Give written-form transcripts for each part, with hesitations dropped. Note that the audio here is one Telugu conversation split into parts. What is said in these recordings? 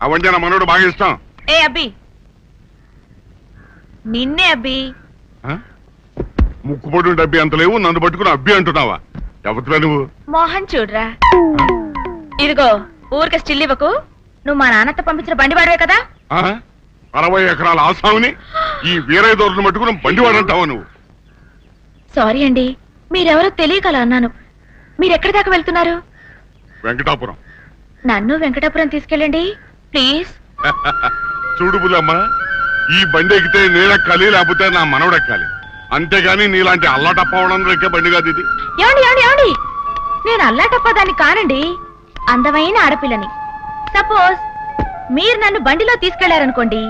అవంటే నా మనోడు బాగా ఇష్టం. ఏ అబ్బి, నిన్నే అబ్బి. ముక్కుపొడి డబ్బి అంత లేవు, నన్ను పట్టుకుని అబ్బి అంటున్నావా? ఎవరిరా నువ్వు? మోహన్ చూడరా, ఇదిగో ఊరికే స్టిల్ ఇవ్వకు. నువ్వు మా నాన్నతో పంపించిన బండి వాడవే కదా. 60 ఎకరాల ఆసాముని ఈ వీరయ్య దొరను పట్టుకుని బండి వాడంటావా నువ్వు? సారీ అండి, మీరెవరో తెలియకలా అన్నాను. మీరెక్కడి దాకా వెళ్తున్నారు? వెంకటాపురం. నన్ను వెంకటాపురం తీసుకెళ్ళండి ప్లీజ్. చూడు బుల్లమ్మ, ఈ బండి ఎక్కితే నేనెక్కాలి, లేకపోతే నా మనవడెక్కాలి. అంతేగాని నీలాంటి అల్లాటప్పవడం ఎక్కే బండి కాదు ఇది. ఏమండి, నేను అల్లాటప్ప దాన్ని కానండి, అందమైన ఆడపిల్లని. సపోజ్ మీరు నన్ను బండిలో తీసుకెళ్లారనుకోండి,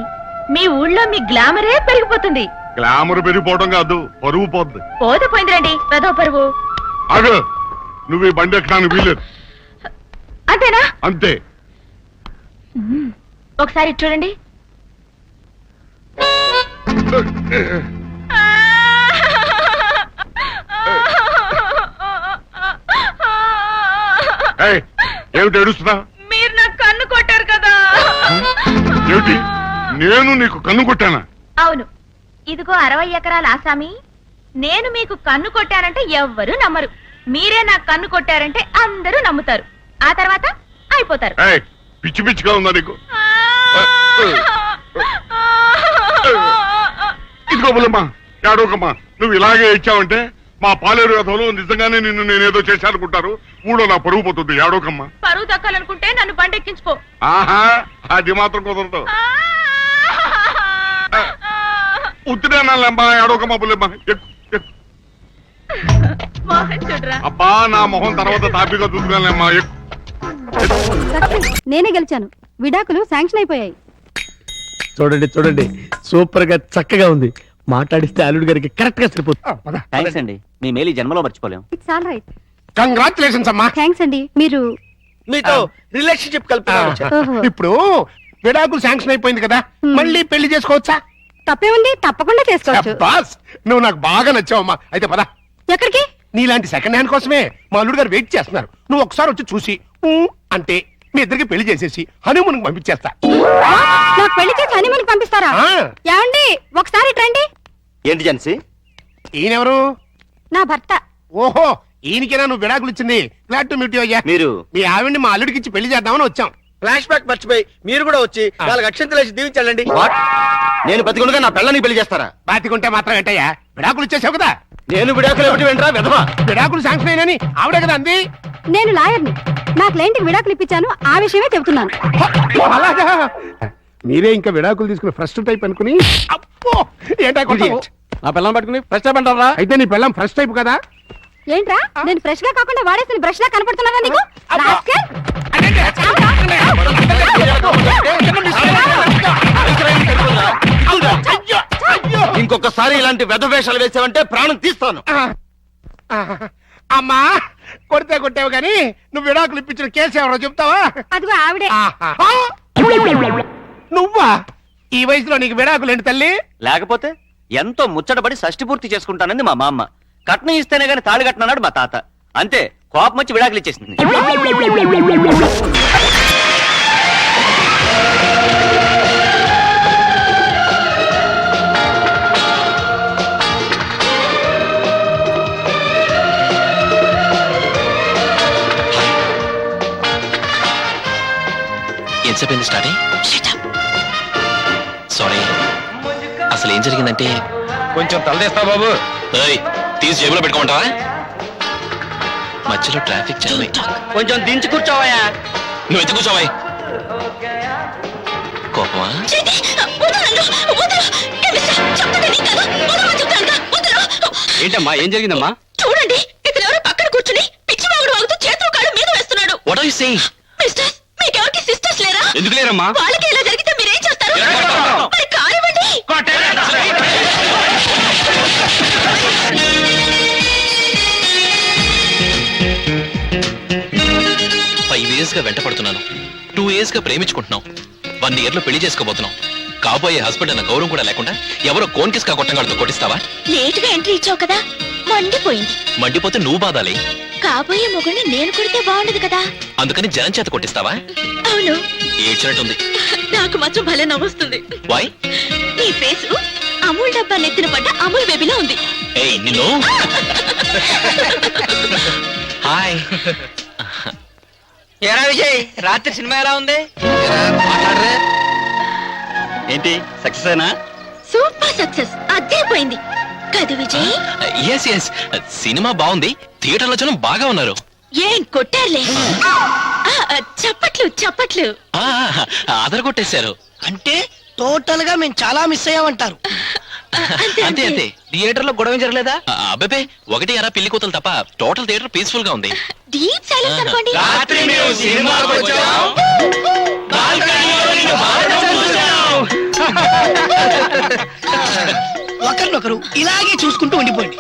మీ ఊళ్ళో మీ గ్లామరే పెరిగిపోతుంది. గ్లామర్ పెరిగిపోవడం కాదు, పరువు పోద్ది. పోతే పోయిందిరండి, పెదో పరువు. అదే నువ్వు ఈ బండి ఎక్కడానికి వీలేదు. అంతేనా? అంతే. ఒకసారి చూడండి. ఏమిటి ఏడుస్తున్నా? మీరు నాకు కన్ను కొట్టారు కదా. ఏమిటి, నేను నీకు కన్ను కొట్టానా? అవును. ఇదిగో 60 ఎకరాల ఆసామి, నేను మీకు కన్ను కొట్టానంటే ఎవ్వరూ నమ్మరు. మీరే నాకు కన్ను కొట్టారంటే అందరూ నమ్ముతారు. ఆ తర్వాత అయిపోతారు. పిచ్చి పిచ్చిగా ఉందా నీకు? ఇదిగో బుల్లమ్మా, ఏడోకమ్మా, నువ్వు ఇలాగే ఇచ్చావంటే మా పాలేరు వ్యధంలో నిజంగానే నిన్ను నేనేదో చేశానుకుంటారు. ఊళ్ళో నా పరువు పోతుంది. ఏడోకమ్మా. పరువు దక్కాలనుకుంటే నన్ను బండెక్కించుకో. ఆహా, అది మాత్రం కుదరదు. ఉత్తిరేనమ్మా, ఏడోకమ్మా బుల్లమ్మా. అబ్బా, నా మొహం తర్వాత తాపిగా చూసుకున్నానమ్మా. నేనే గెలిచాను. విడాకులు శాంక్షన్ అయిపోయాయి. చూడండి చూడండి, సూపర్ గా చక్కగా ఉంది. మాట్లాడిస్తే అల్లుడు గారికి కరెక్ట్ గా సరిపోతుంది. థాంక్స్ అండి, మీ మేలు జన్మలో మర్చిపోలేం. It's all right. కంగ్రాచులేషన్స్ అమ్మా. థాంక్స్ అండి. మీరు మీతో రిలేషన్షిప్ ఓహో. ఇప్పుడు విడాకులు శాంక్షన్ అయిపోయింది కదా, మళ్ళీ పెళ్లి చేసుకోవచ్చా? తప్పే ఉంది, తప్పకుండా చేసుకోవచ్చు. బాస్, నువ్వు నాకు బాగా నచ్చావమ్మా. అయితే పద. ఎక్కడికి? నీలాంటి సెకండ్ హ్యాండ్ కోసమే మా అల్లుడు గారు వెయిట్ చేస్తున్నారు. నువ్వు ఒకసారి వచ్చి చూసి అంటే మీ ఇద్దరికి పెళ్లి చేసేసి హనీమూన్ పంపించేస్తా. నాకు పెళ్లి చేసి హనీమూన్ పంపిస్తారా? ఏమండి, ఒకసారి రండి. ఏంటి జెన్సీ? ఈయనెవరు? నా భర్త. ఓహో, ఈయనకేనా నువ్వు విడాకులు ఇచ్చింది? గ్లాడ్ టు మీట్ యు అయ్యా. మీరు మీ ఆవిడ్ని మా అల్లుడికి ఇచ్చి పెళ్లి చేద్దామని వచ్చాం. ఫ్లాష్ బ్యాక్ మర్చిపోయి మీరు కూడా వచ్చి 4 అక్షంతలు వేసి దీవించండి. నేను బతికుండగా నా పిల్లని పెళ్లి చేస్తారా? బాతికుంటే మాత్రం ఏంటయ్యా, విడాకులు ఇచ్చేసావు కదా. నేను విడాకులు ఏమిటి వెంటరా విధవా? విడాకులు శాంక్షన్ అయినని ఆవిడే కదా అంది. నేను లాయర్ని, నా క్లయింట్కి విడాకులు ఇప్పించాను, ఆ విషయమే చెబుతున్నాను. అలాగా, మీరే ఇంకా విడాకులు తీసుకుని ఫస్ట్ టైప్ అనుకుని. అప్పో, ఏంటా నా పిల్లని పట్టుకుని ఫస్ట్ టైప్ అంటారా? అయితే నీ పిల్లం ఫస్ట్ టైప్ కదా. ఏంట్రా, నేను ఫ్రెష్ గా కాకుండా వాడేసిన బ్రష్ లా కనపడుతున్నారా నీకు? రాస్కెల్. ఇంకొకసారి ఇలాంటి వెధవేషాలు వేసావంటే ప్రాణం తీస్తాను. అమ్మా, కొడితే కొట్టావు గాని నువ్వు విడాకులు ఇప్పించిన కేసు ఎవరో చెప్తావా? అదిగో ఆవిడే. నువ్వా? ఈ వయసులో నీకు విడాకులు ఏంటి తల్లి? లేకపోతే ఎంతో ముచ్చటపడి షష్టి పూర్తి చేసుకుంటానంది మా మామ. కట్నం ఇస్తేనే గాని తాళి కట్టనన్నాడు మా తాత. అంతే, కోపం వచ్చి విడాకులు ఇచ్చేసింది. ఎంతసేపు స్టార్ట్ అయ్యి? సారీ, అసలు ఏం జరిగిందంటే కొంచెం తలదేస్తా బాబు. తీసి జేబులో పెట్టుకుంటావా? మధ్యలో ట్రాఫిక్ జామ్ అయ్యి. కొంచెం దించి కూర్చోవయ్యా. నువ్వు ఎంత కూర్చోవాయి? కోపమా? ఏంటమ్మా, ఏం జరిగిందమ్మా? చూడండి, ఇతను ఎవరో పక్కన కూర్చుని పిచ్చి వాగుడు వాగుతూ చేతులు కాళ్ళు మీద వేస్తున్నాడు. What are you saying? Mister, మీకెవరికి సిస్టర్స్ లేరా? ఎందుకు లేరమ్మా? వాళ్ళకి ఇలా జరిగితే మీరేం చేస్తారు? మరి కానివ్వండి. 5 years గా వెంట పడుతున్నాను. 2 years గా ప్రేమించుకుంటున్నాం. 1 year లో పెళ్లి చేసుకోబోతున్నాం. కాబోయే హస్బెండ్ అన్న గౌరవం కూడా లేకుండా ఎవరో కోన్ కిస్కా కొట్టంగాడితో కొట్టిస్తావా? లేట్ గా ఎంట్రీ ఇచ్చావు కదా, మండిపోయింది. మండిపోతే నువ్వు బాధాలి. కాబోయే మొగుడిని నేను కొడితే బాగుండదు కదా. అందుకని జనం చేత కొట్టిస్తావా? అవును. ఏడ్చినట్టుంది. నాకు మాత్రం భలే నవ్వొస్తుంది. వై? నీ ఫేసు అమూల్ డబ్బా నెత్తిన పడ్డ అమూల్ బేబీలో ఉంది. ఏయ్ నిన్ను. హాయ్. ఏరా విజయ్, రాత్రి సినిమా ఎలా ఉంది? ఏంటి సక్సెస్ అయినా? సూపర్ సక్సెస్, అదే పోయింది కదా విజయ్. ఎస్ ఎస్, సినిమా బాగుంది. థియేటర్లో జనం బాగా ఉన్నారు. ఏం కొట్టారులే. చప్పట్లు చప్పట్లు. అదరగొట్టేశారు. అంటే టోటల్ గా మేము చాలా మిస్ అయ్యామంటారు. అంతే అంతే. థియేటర్ లో గొడవ జరగలేదా? అబ్బాబే, ఒకటి అరా పిల్లి కూతలు తప్ప టోటల్ థియేటర్ పీస్ఫుల్ గా ఉంది. డీప్ సైలెన్స్ అనుకోండి. ఒకరినొకరు ఇలాగే చూసుకుంటూ ఉండిపోండి.